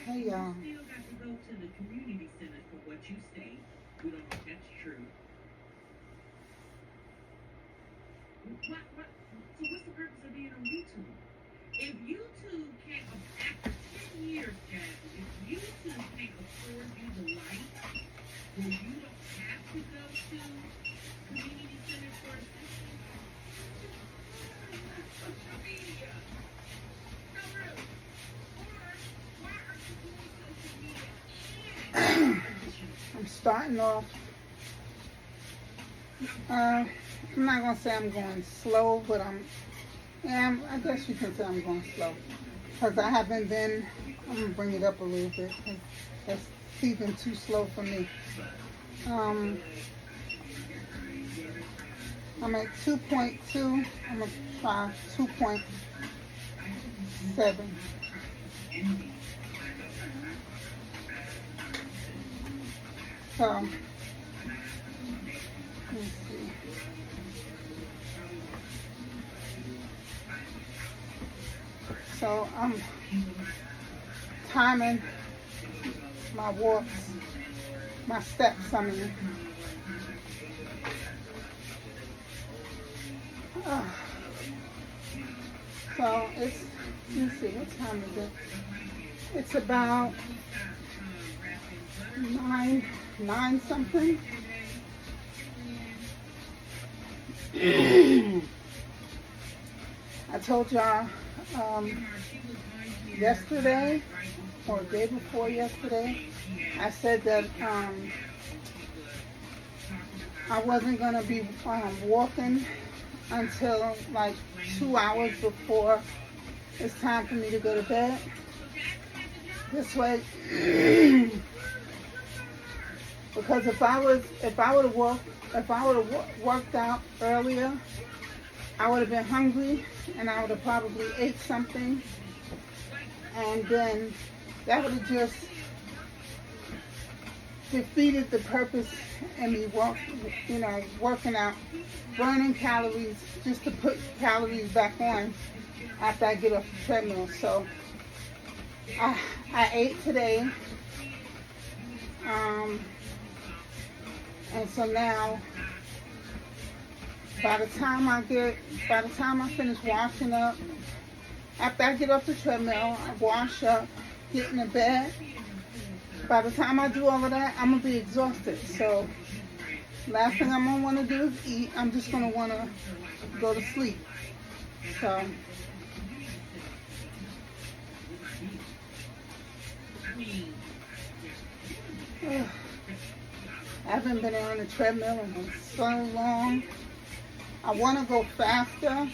Hey y'all. You still got to go to the community center for what you say. We don't know if that's true. What? So what's the purpose of being on YouTube? If YouTube can't, after 10 years, Jasmine, if YouTube can't afford you the light, then you don't have to go to community centers for assistance. Social media. No, really. Or why are you doing social media and I'm starting off. I'm not gonna say I'm going slow, but I guess you can say I'm going slow. Because I haven't been, I'm gonna bring it up a little bit. 'Cause that's even too slow for me. I'm at 2.2. I'm gonna try 2.7. So, let's see. So I'm timing my walks, my steps, I mean. So it's, let's see, what time is it? It's about 9 something. I told y'all yesterday or the day before yesterday, I said that I wasn't going to be walking until like 2 hours before it's time for me to go to bed. This way, because if I would have worked out earlier, I would have been hungry and I would have probably ate something, and then that would have just defeated the purpose in me working out, burning calories just to put calories back on after I get off the treadmill. So I ate today, and so now by the time I finish washing up, after I get off the treadmill, I wash up, get in the bed. By the time I do all of that, I'm gonna be exhausted. So last thing I'm gonna want to do is eat. I'm just gonna want to go to sleep. So I haven't been on the treadmill in so long. I want to go faster,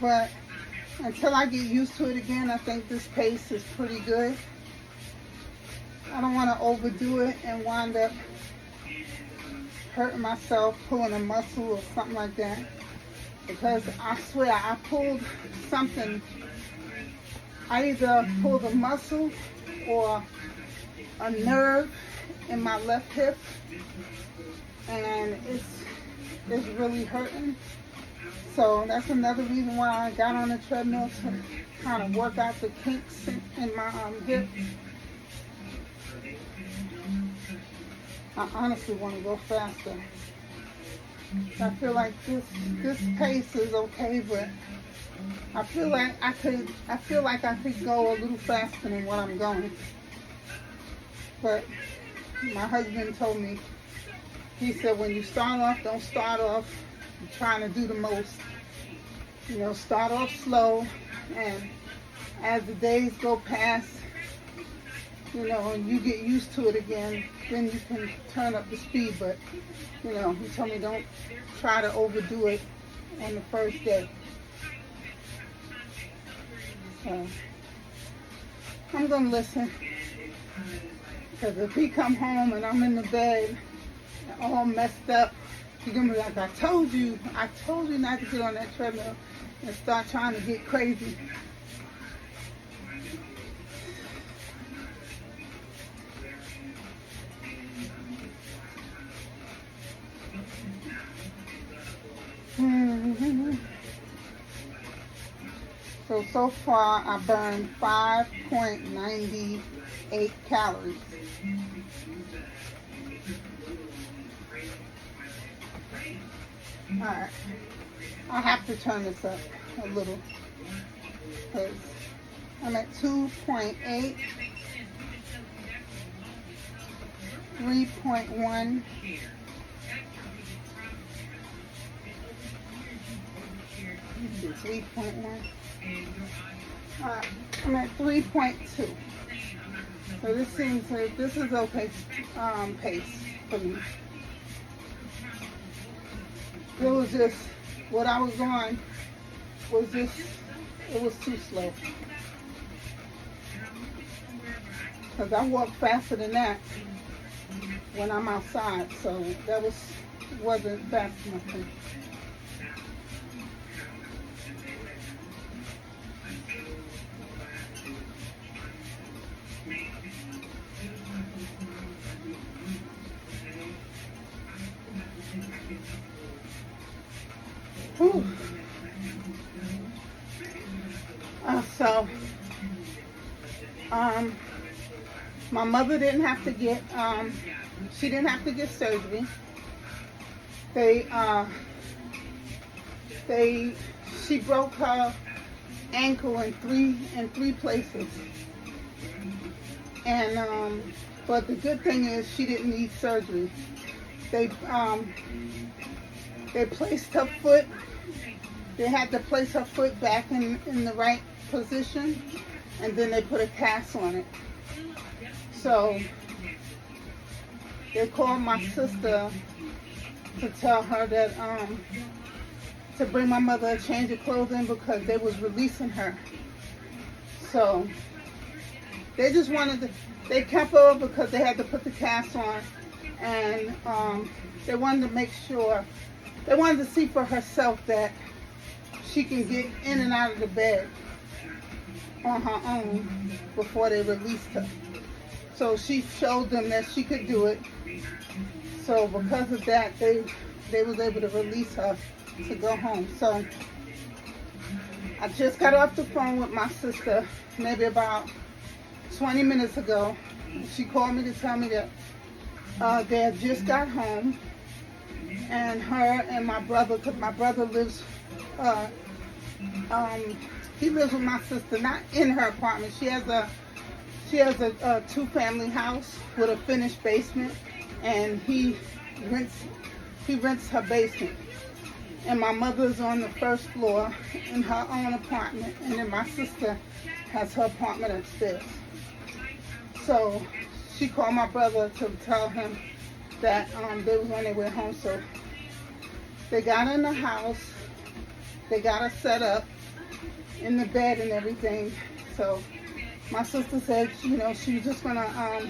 but until I get used to it again, I think this pace is pretty good. I don't want to overdo it and wind up hurting myself, pulling a muscle or something like that. Because I swear I pulled something. I either pulled a muscle or a nerve in my left hip, and it's really hurting. So that's another reason why I got on the treadmill, to kind of work out the kinks in my hip. I honestly want to go faster. I feel like this pace is okay, but I feel like I could go a little faster than what I'm going. But my husband told me, he said, when you start off, don't start off trying to do the most. Start off slow, and as the days go past, and you get used to it again, then you can turn up the speed. But, he told me don't try to overdo it on the first day. So I'm going to listen. Because if he come home and I'm in the bed all messed up, he's going to be like, I told you not to get on that treadmill and start trying to get crazy. So So far I burned 5.98 calories. Alright, I have to turn this up a little because I'm at 2.8, 3.1, this is 3.1. I'm at 3.2. So this seems like this is okay pace for me. It was just what I was on was just it was too slow. Because I walk faster than that when I'm outside, so that wasn't fast enough for me. Whew. My mother didn't have to get she didn't have to get surgery. She broke her ankle in three places, and but the good thing is she didn't need surgery. They placed her foot. They had to place her foot back in the right position, and then they put a cast on it. So they called my sister to tell her that to bring my mother a change of clothing because they was releasing her. So they just they kept her because they had to put the cast on, and they wanted to make sure, they wanted to see for herself that she can get in and out of the bed on her own before they released her. So she showed them that she could do it. So because of that, they was able to release her to go home. So I just got off the phone with my sister maybe about 20 minutes ago. She called me to tell me that they had just got home, and her and my brother, because my brother lives he lives with my sister, not in her apartment. She has a 2-family house with a finished basement, and he rents her basement. And my mother's on the first floor in her own apartment, and then my sister has her apartment upstairs. So she called my brother to tell him that they was on their way home. So they got in the house, they got her set up in the bed and everything. So my sister said, she was just gonna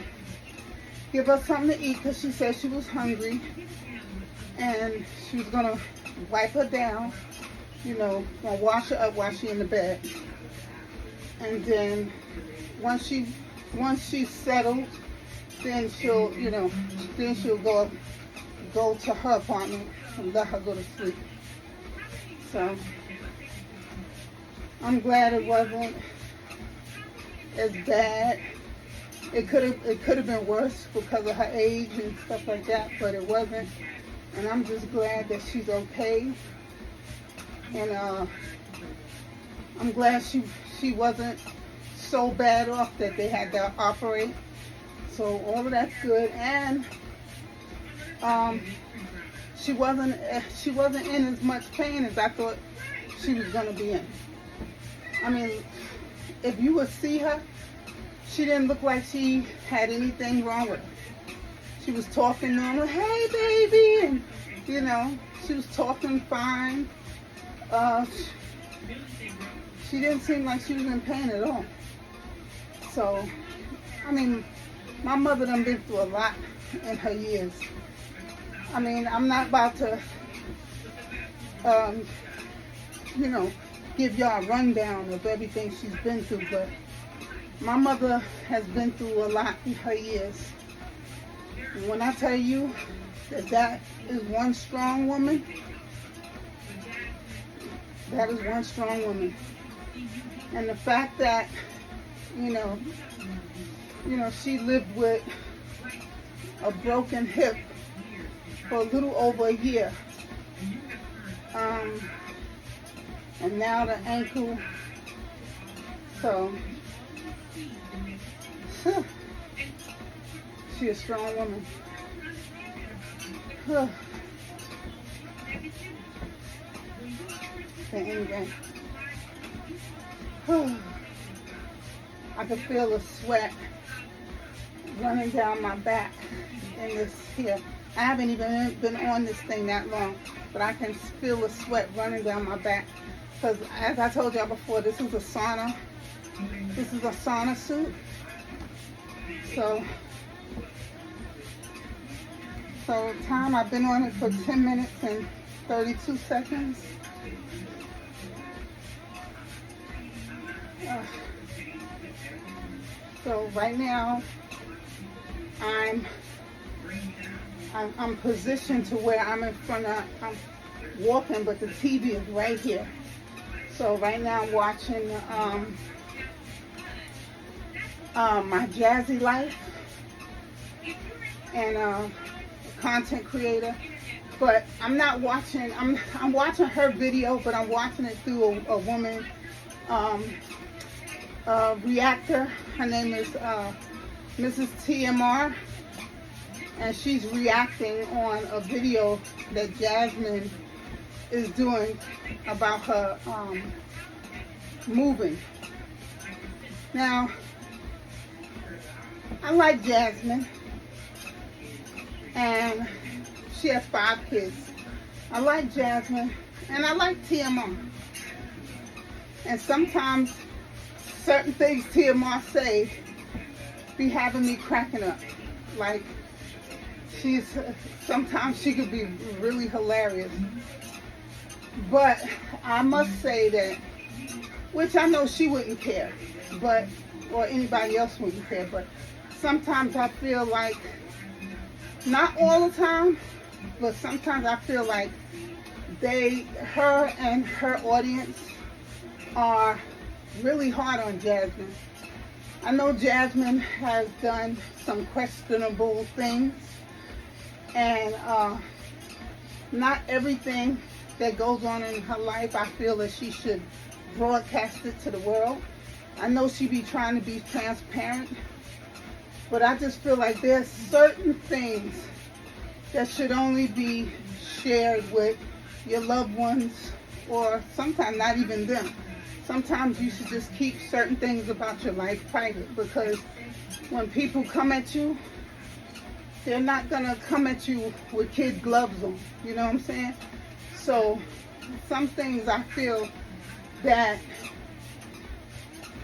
give us something to eat because she said she was hungry, and she was gonna wipe her down, gonna wash her up while she's in the bed. And then once she's settled, then she'll go to her apartment and let her go to sleep. So I'm glad it wasn't as bad. It could have been worse because of her age and stuff like that, but it wasn't. And I'm just glad that she's okay. And I'm glad she wasn't so bad off that they had to operate. So all of that's good. And she wasn't in as much pain as I thought she was gonna be in. I mean, if you would see her, she didn't look like she had anything wrong with her. She was talking normal, hey baby, and she was talking fine. She didn't seem like she was in pain at all. So, I mean, my mother done been through a lot in her years. I mean, I'm not about to, give y'all a rundown of everything she's been through, but my mother has been through a lot in her years. And when I tell you that is one strong woman, that is one strong woman. And the fact that, you know, she lived with a broken hip for a little over a year. And now the ankle. So, she's a strong woman. But anyway, I can feel the sweat running down my back in this here. I haven't even been on this thing that long, but I can feel the sweat running down my back. Because as I told y'all before, this is a sauna. This is a sauna suit. So time, I've been on it for 10 minutes and 32 seconds. So right now, I'm positioned to where I'm in front of, I'm walking, but the TV is right here. So right now I'm watching my Jazzy Life and a content creator. But I'm not watching, I'm watching her video, but I'm watching it through a woman reactor. Her name is Mrs. TMR, and she's reacting on a video that Jasmine is doing about her moving. Now, I like Jasmine, and she has 5 kids. I like Jasmine, and I like TMR. And sometimes certain things TMR say be having me cracking up. Like, sometimes she could be really hilarious. But I must say that, which I know she wouldn't care, or anybody else wouldn't care, but sometimes I feel like, not all the time, but sometimes I feel like her and her audience are really hard on Jasmine. I know Jasmine has done some questionable things, and not everything that goes on in her life, I feel that she should broadcast it to the world. I know she be trying to be transparent, but I just feel like there's certain things that should only be shared with your loved ones, or sometimes not even them. Sometimes you should just keep certain things about your life private, because when people come at you, they're not gonna come at you with kid gloves on. You know what I'm saying? So some things I feel that,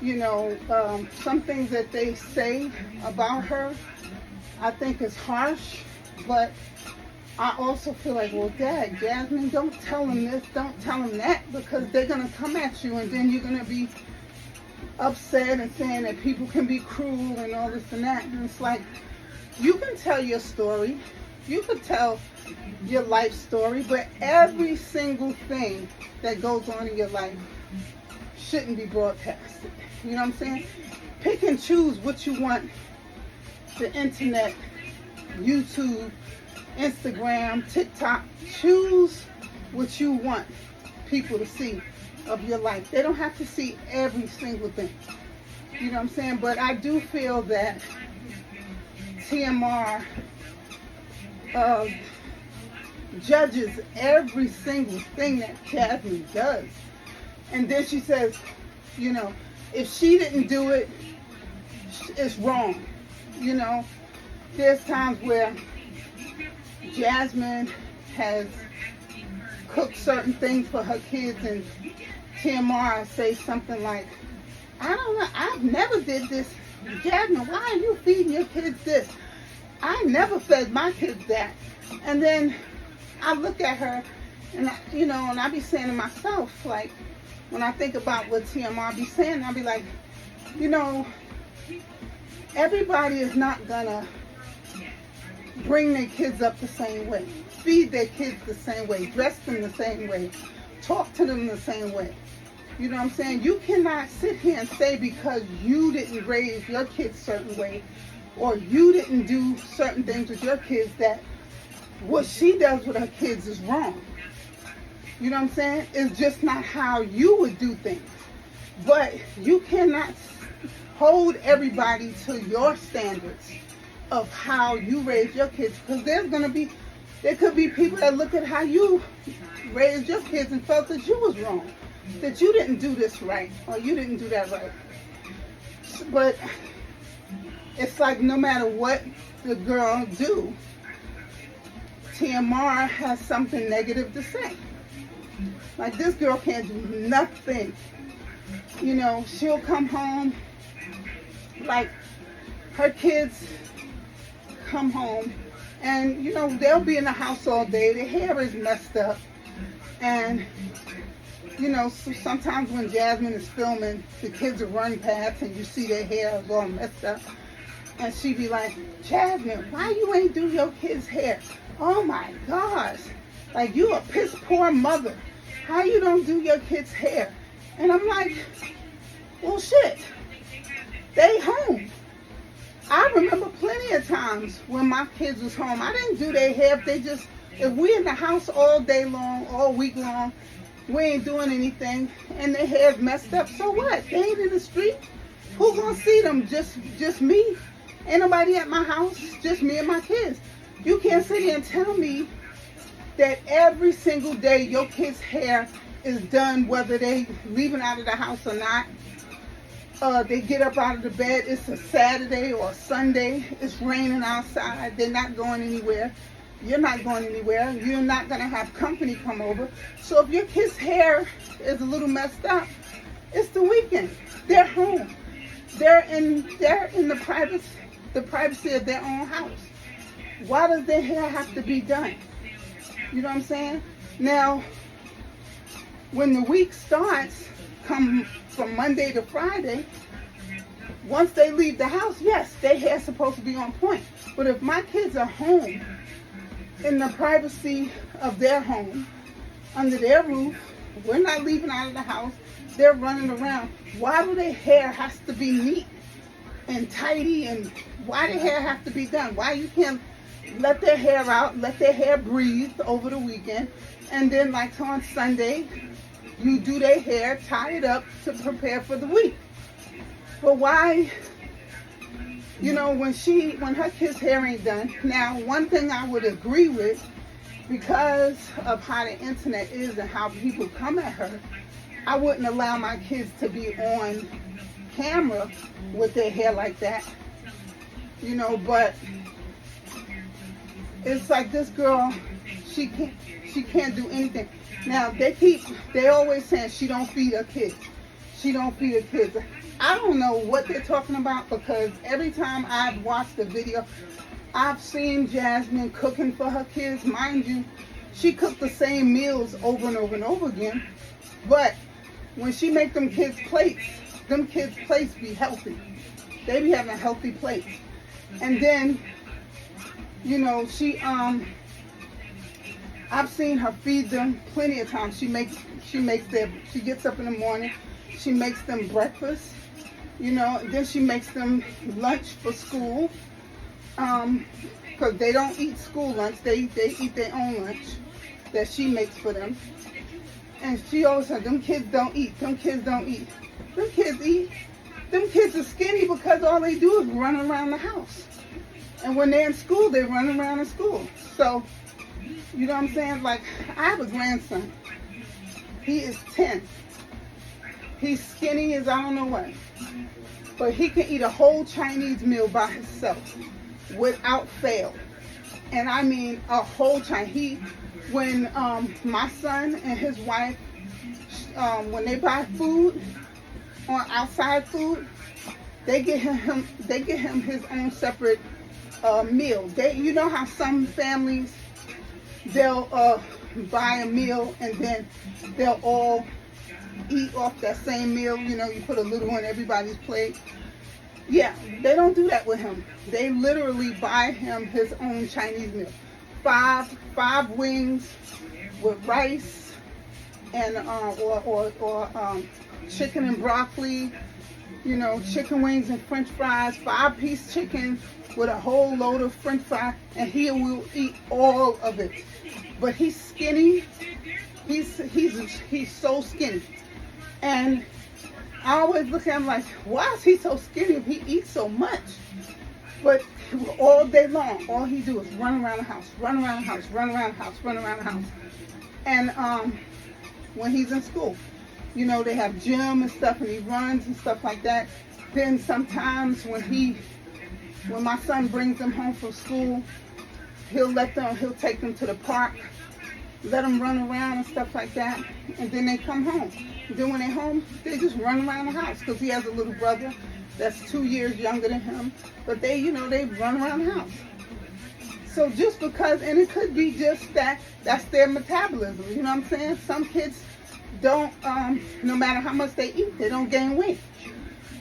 some things that they say about her, I think is harsh, but I also feel like, well, Dad, Jasmine, don't tell them this, don't tell them that, because they're going to come at you, and then you're going to be upset and saying that people can be cruel and all this and that. And it's like, you can tell your story, you can tell your life story, but every single thing that goes on in your life shouldn't be broadcasted. You know what I'm saying? Pick and choose what you want the internet, YouTube, Instagram, TikTok. Choose what you want people to see of your life. They don't have to see every single thing. You know what I'm saying? But I do feel that TMR judges every single thing that Jasmine does. And then she says, if she didn't do it, it's wrong. There's times where Jasmine has cooked certain things for her kids, and TMR say something like, I don't know, I've never did this. Jasmine, why are you feeding your kids this? I never fed my kids that. And then I look at her, and I be saying to myself, like, when I think about what TMR be saying, I be like, everybody is not gonna bring their kids up the same way, feed their kids the same way, dress them the same way, talk to them the same way. You know what I'm saying? You cannot sit here and say because you didn't raise your kids a certain way or you didn't do certain things with your kids that what she does with her kids is wrong. You know what I'm saying? It's just not how you would do things. But you cannot hold everybody to your standards of how you raise your kids, because there could be people that look at how you raised your kids and felt that you was wrong, that you didn't do this right or you didn't do that right. But it's like no matter what the girl do, TMR has something negative to say. Like, this girl can't do nothing. You know, she'll come home, like her kids come home and, you know, they'll be in the house all day. Their hair is messed up. And, you know, so sometimes when Jasmine is filming, the kids will run past and you see their hair is all messed up. And she be like, Jasmine, why you ain't do your kids' hair? Oh my gosh, like you a piss poor mother. How you don't do your kids' hair? And I'm like, well shit, they home. I remember plenty of times when my kids was home, I didn't do their hair. If we in the house all day long, all week long, we ain't doing anything and their hair's messed up, so what? They ain't in the street. Who gonna see them? Just me? Ain't nobody at my house, just me and my kids. You can't sit here and tell me that every single day your kids' hair is done, whether they leaving out of the house or not. They get up out of the bed, it's a Saturday or a Sunday, it's raining outside, they're not going anywhere. You're not going anywhere. You're not going to have company come over. So if your kid's hair is a little messed up, it's the weekend. They're home. They're in the privacy of their own house. Why does their hair have to be done? You know what I'm saying? Now, when the week starts, come from Monday to Friday, once they leave the house, yes, their hair's supposed to be on point. But if my kids are home, in the privacy of their home, under their roof, we're not leaving out of the house, they're running around. Why do their hair has to be neat and tidy, and why their hair have to be done? Why you can't let their hair out, let their hair breathe over the weekend, and then like on Sunday, you do their hair, tie it up to prepare for the week. But why, you know, when her kids' hair ain't done. Now, one thing I would agree with, because of how the internet is and how people come at her, I wouldn't allow my kids to be on camera with their hair like that. You know, but it's like this girl, she can't do anything. Now, they always saying she don't feed her kids. She don't feed her kids. I don't know what they're talking about, because every time I've watched the video, I've seen Jasmine cooking for her kids. Mind you, she cooked the same meals over and over and over again. But when she make them kids' plates be healthy. They be having healthy plates. And then, you know, I've seen her feed them plenty of times. She gets up in the morning, she makes them breakfast. You know, then she makes them lunch for school, because they don't eat school lunch. They eat their own lunch that she makes for them. And she always said, them kids don't eat. Them kids don't eat. Them kids eat. Them kids are skinny because all they do is run around the house. And when they're in school, they run around in school. So, you know what I'm saying? Like, I have a grandson. He is 10. He's skinny as I don't know what. But he can eat a whole Chinese meal by himself without fail. And I mean a whole Chinese. When my son and his wife, when they buy food, on outside food, they get him his own separate meal. You know how some families, they'll buy a meal and then they'll all eat off that same meal. You know, you put a little on everybody's plate. Yeah, they don't do that with him. They literally buy him his own Chinese meal. Five wings with rice, and chicken and broccoli, chicken wings and French fries, 5-piece chicken with a whole load of French fries, and he will eat all of it. But he's skinny. He's so skinny, and I always look at him like, why is he so skinny if he eats so much? But all day long, all he do is run around the house, run around the house, run around the house, run around the house. And when he's in school, they have gym and stuff, and he runs and stuff like that. Then sometimes when my son brings them home from school, he'll take them to the park, let them run around and stuff like that, and then they come home. Then when they're home, they just run around the house, because he has a little brother that's 2 years younger than him, but they run around the house. So just because, and it could be just that's their metabolism, you know what I'm saying? Some kids don't, no matter how much they eat, they don't gain weight.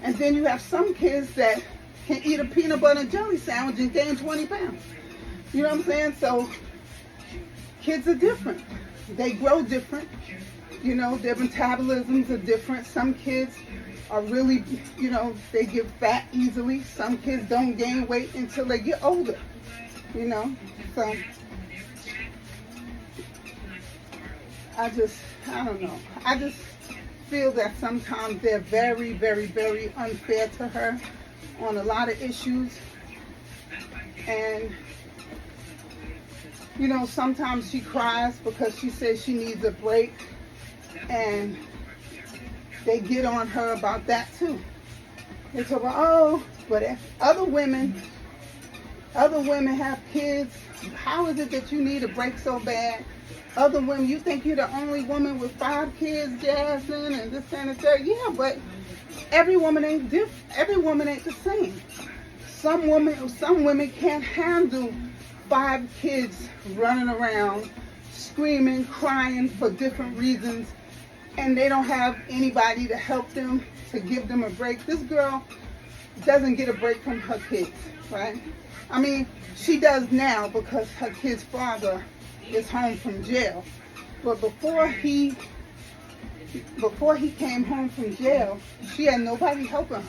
And then you have some kids that can eat a peanut butter and jelly sandwich and gain 20 pounds. You know what I'm saying? So kids are different. They grow different. Their metabolisms are different. Some kids are really, they get fat easily. Some kids don't gain weight until they get older. So I don't know. I just feel that sometimes they're very, very, very unfair to her on a lot of issues. And sometimes she cries because she says she needs a break, and they get on her about that too. They talk about, but if other women have kids, how is it that you need a break so bad? Other women, you think you're the only woman with 5 kids, Jasmine, and this and the third. Yeah, but every woman ain't different. Every woman ain't the same. Some women can't handle 5 kids running around, screaming, crying for different reasons, and they don't have anybody to help them, to give them a break. This girl doesn't get a break from her kids, right? I mean, she does now because her kid's father is home from jail. But before he came home from jail, she had nobody helping her.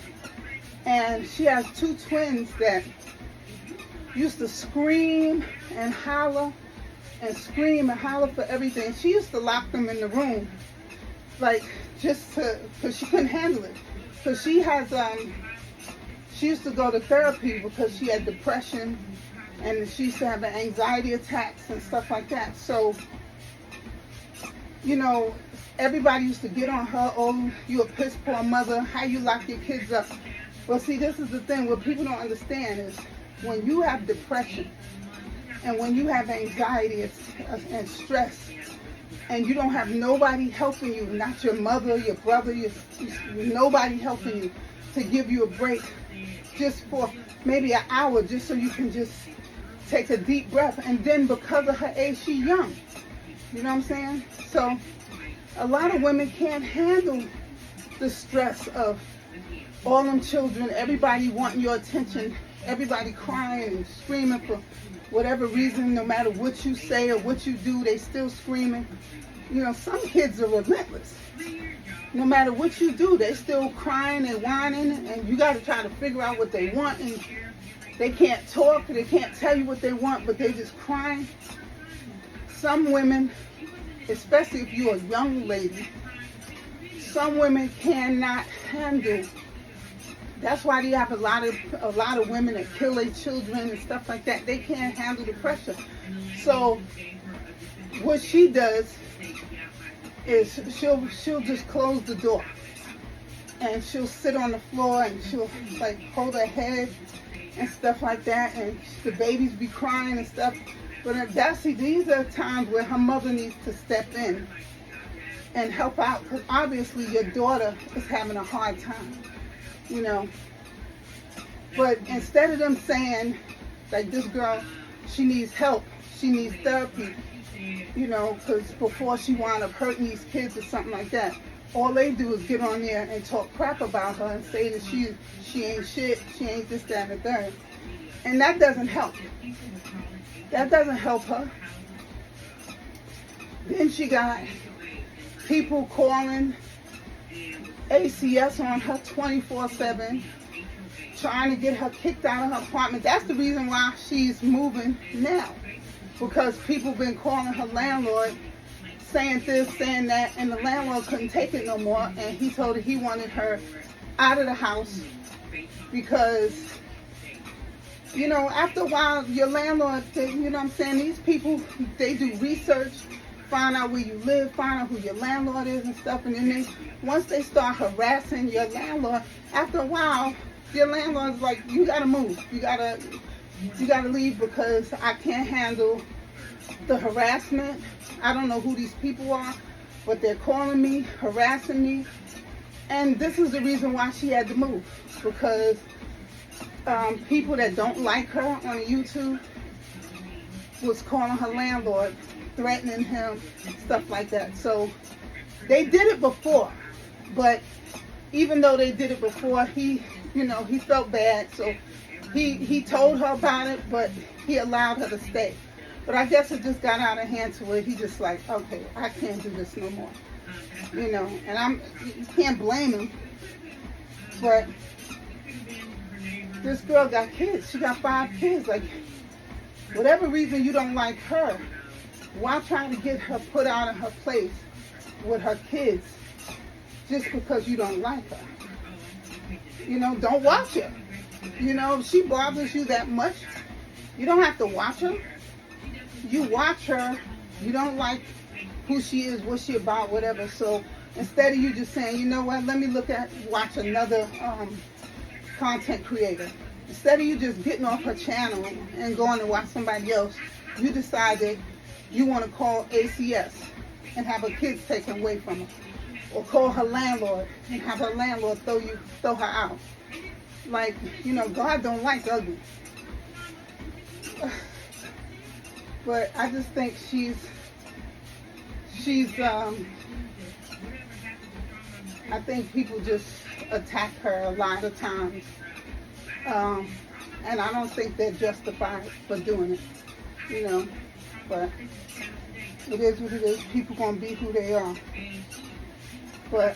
And she has 2 twins that used to scream and holler for everything. She used to lock them in the room, because she couldn't handle it. Because she used to go to therapy because she had depression, and she used to have anxiety attacks and stuff like that. So, everybody used to get on her, oh, you a piss poor mother, how you lock your kids up. Well, see, this is the thing, what people don't understand is when you have depression and when you have anxiety and stress, and you don't have nobody helping you, not your mother, your brother, nobody helping you to give you a break just for maybe an hour, just so you can just take a deep breath. And then because of her age, she's young. You know what I'm saying? So a lot of women can't handle the stress of all them children, everybody wanting your attention, everybody crying and screaming for whatever reason, no matter what you say or what you do, they still screaming. Some kids are relentless. No matter what you do, they still crying and whining, and you got to try to figure out what they want, and they can't talk, they can't tell you what they want, but they just crying. Some women, especially if you're a young lady, some women cannot handle. That's why they have a lot of women that kill their children and stuff like that. They can't handle the pressure. So what she does is she'll just close the door, and she'll sit on the floor, and she'll hold her head and stuff like that, and the babies be crying and stuff. But these are times where her mother needs to step in and help out, because obviously your daughter is having a hard time, But instead of them saying, this girl, she needs help, she needs therapy, because before she wound up hurting these kids or something like that, all they do is get on there and talk crap about her and say that she ain't shit, she ain't this, that, and the third. And that doesn't help. That doesn't help her. Then she got people calling ACS on her 24/7, trying to get her kicked out of her apartment. That's the reason why she's moving now, because people been calling her landlord saying this, saying that, and the landlord couldn't take it no more, and he told her he wanted her out of the house because, you know, after a while, your landlord, you know what I'm saying, these people, they do research, find out where you live, find out who your landlord is and stuff, and then once they start harassing your landlord, after a while, your landlord's like, you gotta move, you gotta leave, because I can't handle the harassment. I don't know who these people are, but they're calling me, harassing me, and this is the reason why she had to move, because people that don't like her on YouTube was calling her landlord, threatening him, stuff like that. So they did it before, but even though they did it before, he felt bad, so he told her about it, but he allowed her to stay. But I guess it just got out of hand to where he just like, okay, I can't do this no more, you know. And you can't blame him, but this girl got kids. She got 5 kids. Like, whatever reason you don't like her, why try to get her put out of her place with her kids just because you don't like her? You know, don't watch her. You know, if she bothers you that much, you don't have to watch her. You watch her, you don't like who she is, what she about, whatever. So instead of you just saying, you know what, let me watch another content creator. Instead of you just getting off her channel and going to watch somebody else, you decided you want to call ACS and have her kids taken away from her. Or call her landlord and have her landlord throw her out. Like, you know, God don't like ugly. But I just think she's I think people just attack her a lot of times. And I don't think they're justified for doing it, you know. But it is what it is. People gonna be who they are. But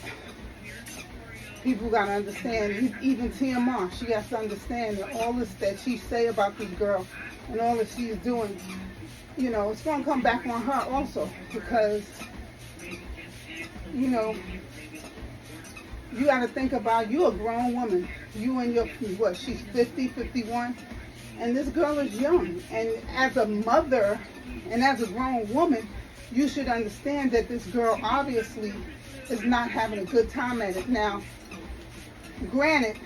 people gotta understand, even TMR, she has to understand that all this that she say about this girl and all that she's doing, you know, it's gonna come back on her also, because, you know, you gotta think about, you a grown woman. You and your, what, she's 50, 51, and this girl is young. And as a mother and as a grown woman, you should understand that this girl obviously is not having a good time at it. Now, granted,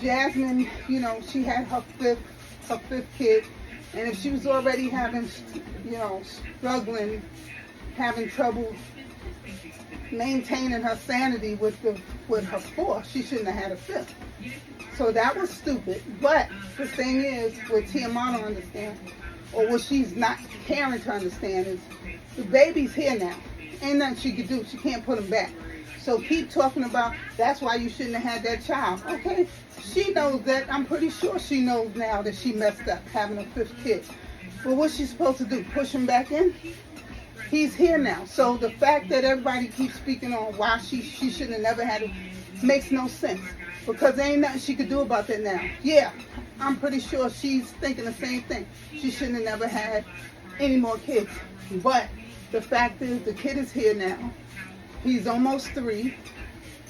Jasmine, you know, she had her fifth kid, and if she was already having, you know, struggling, having trouble maintaining her sanity with her fourth, she shouldn't have had a fifth. So that was stupid. But the thing is, what TMR don't understand, or what she's not caring to understand, is the baby's here now. Ain't nothing she could do. She can't put him back. So keep talking about, that's why you shouldn't have had that child. Okay, she knows that. I'm pretty sure she knows now that she messed up having a fifth kid. But what's she supposed to do? Push him back in? He's here now. So the fact that everybody keeps speaking on why she shouldn't have never had it makes no sense. Because there ain't nothing she could do about that now. Yeah, I'm pretty sure she's thinking the same thing. She shouldn't have never had any more kids. But the fact is, the kid is here now. He's almost 3.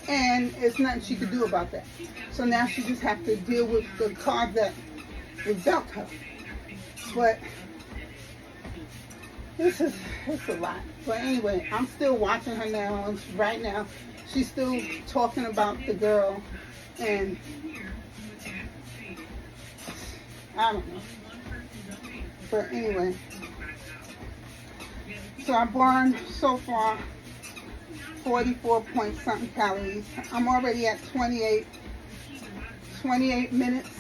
And it's nothing she could do about that. So now she just has to deal with the card that was dealt her. But it's a lot. But anyway, I'm still watching her now. And right now, she's still talking about the girl. And I don't know. But anyway. So I burned so far 44 point something calories. I'm already at 28 minutes.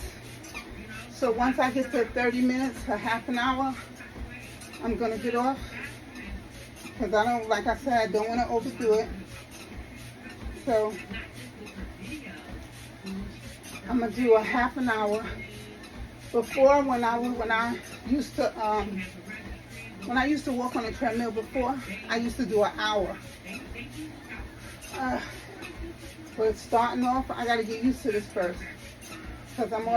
So once I get to 30 minutes, a half an hour, I'm going to get off. Because I don't, like I said, I don't want to overdo it. So I'm going to do a half an hour. Before, when I used to When I used to walk on a treadmill before, I used to do an hour. But starting off, I got to get used to this first. Because I'm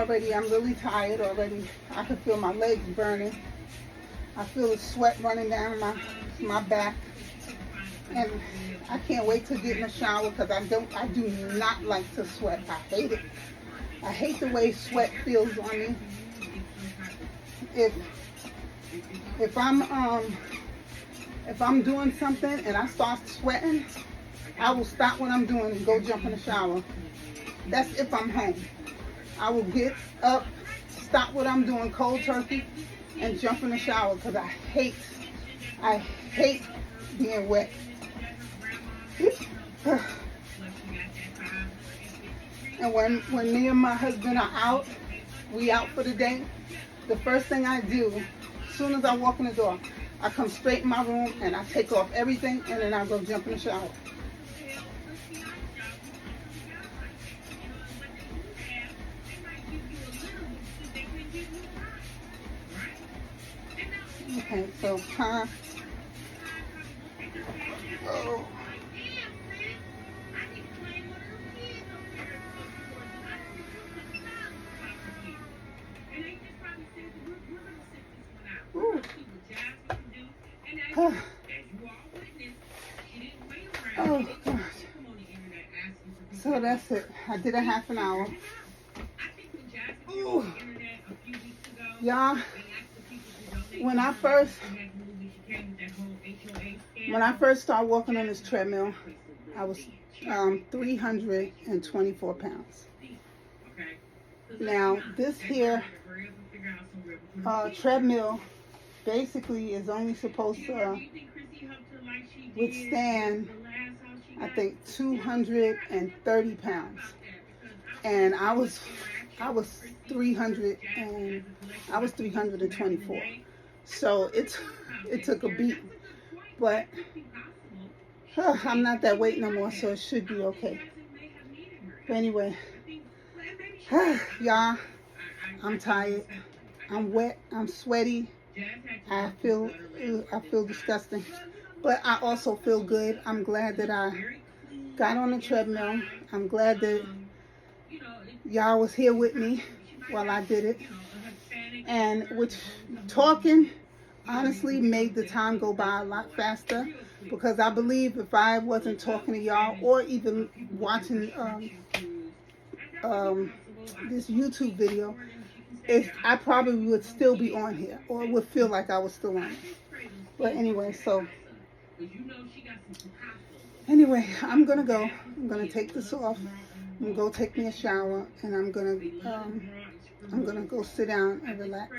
really tired already. I can feel my legs burning. I feel the sweat running down my back. And I can't wait to get in the shower because I do not like to sweat. I hate it. I hate the way sweat feels on me. If I'm doing something and I start sweating, I will stop what I'm doing and go jump in the shower. That's if I'm home. I will get up, stop what I'm doing cold turkey, and jump in the shower because I hate being wet. And when me and my husband are out, we out for the day, the first thing I do, as soon as I walk in the door, I come straight in my room and I take off everything and then I go jump in the shower. Okay, so time. Oh. Oh gosh. So that's it. I did a half an hour. Ooh. Y'all, when I first started walking on this treadmill, I was 324 pounds. Now this here treadmill basically is only supposed to withstand, I think, 230 pounds, and I was 324. So it took a beat, but I'm not that weight no more, so it should be okay. But anyway, y'all, I'm tired. I'm wet. I'm sweaty. I feel disgusting, but I also feel good. I'm glad that I got on the treadmill. I'm glad that y'all was here with me while I did it. And with talking, honestly, made the time go by a lot faster, because I believe if I wasn't talking to y'all or even watching this YouTube video, I probably would still be on here, or would feel like I was still on it. But anyway, I'm gonna go. I'm gonna take this off. I'm gonna go take me a shower, and I'm gonna go sit down and relax.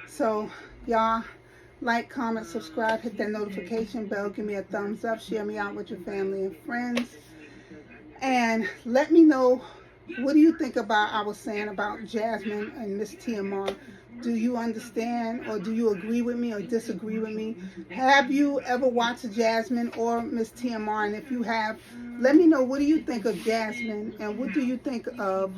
So y'all, like, comment, subscribe, hit that notification bell, give me a thumbs up, share me out with your family and friends, and let me know, what do you think about I was saying about Jasmine and Miss TMR? Do you understand, or do you agree with me or disagree with me? Have you ever watched Jasmine or Miss TMR? And if you have, let me know, what do you think of Jasmine, and what do you think of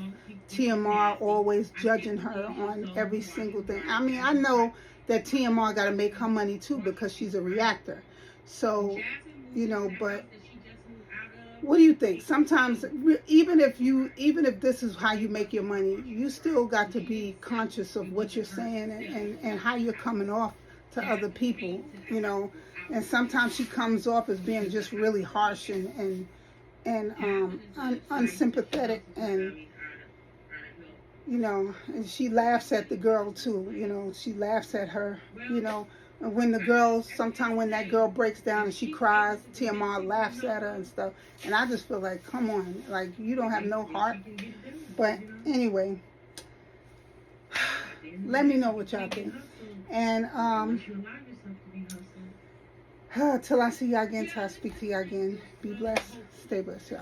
TMR always judging her on every single thing? I mean, I know that TMR got to make her money too because she's a reactor. So, but what do you think? Sometimes, even if this is how you make your money, you still got to be conscious of what you're saying and how you're coming off to other people, And sometimes she comes off as being just really harsh and unsympathetic, and and she laughs at the girl too. She laughs at her. And when sometimes when that girl breaks down and she cries, TMR laughs at her and stuff. And I just feel like, come on, like, you don't have no heart. But anyway, let me know what y'all think. And till I see y'all again, till I speak to y'all again, be blessed, stay blessed, y'all.